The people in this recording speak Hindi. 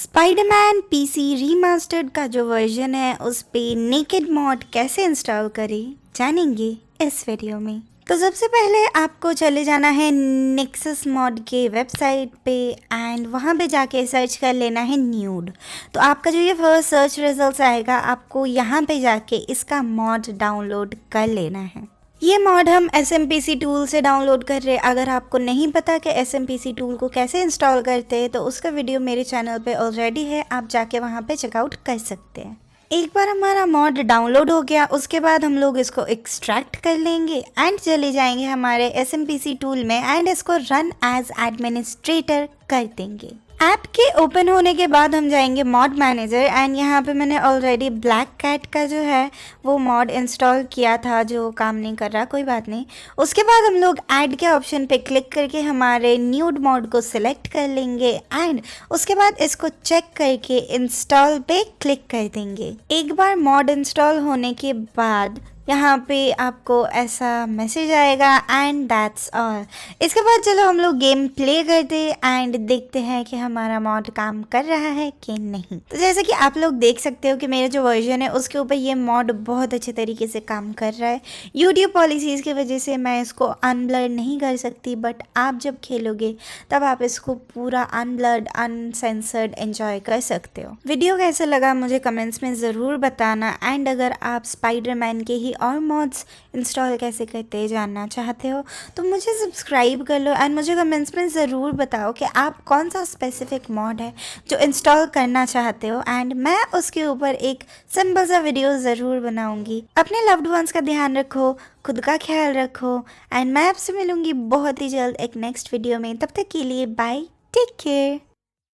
स्पाइडरमैन पीसी रीमास्टर्ड का जो वर्जन है उस पे नेकेड मॉड कैसे इंस्टॉल करें जानेंगे इस वीडियो में। तो सबसे पहले आपको चले जाना है नेक्सस मॉड के वेबसाइट पे एंड वहाँ पे जाके सर्च कर लेना है न्यूड। तो आपका जो ये फर्स्ट सर्च रिजल्ट आएगा आपको यहाँ पे जाके इसका मॉड डाउनलोड कर लेना है। ये मॉड हम SMPC टूल से डाउनलोड कर रहे हैं। अगर आपको नहीं पता कि SMPC टूल को कैसे इंस्टॉल करते हैं तो उसका वीडियो मेरे चैनल पे ऑलरेडी है, आप जाके वहाँ पे चेकआउट कर सकते हैं। एक बार हमारा मॉड डाउनलोड हो गया उसके बाद हम लोग इसको एक्सट्रैक्ट कर लेंगे एंड चले जाएंगे हमारे SMPC टूल में एंड इसको रन एज एडमिनिस्ट्रेटर कर देंगे। ऐप के ओपन होने के बाद हम जाएंगे मॉड मैनेजर एंड यहाँ पे मैंने ऑलरेडी ब्लैक कैट का जो है वो मॉड इंस्टॉल किया था जो काम नहीं कर रहा, कोई बात नहीं। उसके बाद हम लोग ऐड के ऑप्शन पे क्लिक करके हमारे न्यूड मॉड को सिलेक्ट कर लेंगे एंड उसके बाद इसको चेक करके इंस्टॉल पे क्लिक कर देंगे। एक बार मॉड इंस्टॉल होने के बाद यहाँ पे आपको ऐसा मैसेज आएगा एंड दैट्स ऑल। इसके बाद चलो हम लोग गेम प्ले करते एंड देखते हैं कि हमारा मॉड काम कर रहा है कि नहीं। तो जैसे कि आप लोग देख सकते हो कि मेरा जो वर्जन है उसके ऊपर ये मॉड बहुत अच्छे तरीके से काम कर रहा है। यूट्यूब पॉलिसीज़ की वजह से मैं इसको अनब्लर्ड नहीं कर सकती, बट आप जब खेलोगे तब आप इसको पूरा अनब्लर्ड अनसेंसर्ड एंजॉय कर सकते हो। वीडियो कैसा लगा मुझे कमेंट्स में ज़रूर बताना एंड अगर आप स्पाइडरमैन के ही और मॉड्स इंस्टॉल कैसे करते जानना चाहते हो तो मुझे सब्सक्राइब कर लो एंड मुझे कमेंट्स में ज़रूर बताओ कि आप कौन सा स्पेसिफिक मॉड है जो इंस्टॉल करना चाहते हो एंड मैं उसके ऊपर एक सिंपल सा वीडियो ज़रूर बनाऊंगी। अपने लव्ड वंस का ध्यान रखो, खुद का ख्याल रखो एंड मैं आपसे मिलूंगी बहुत ही जल्द एक नेक्स्ट वीडियो में। तब तक के लिए बाय, टेक केयर।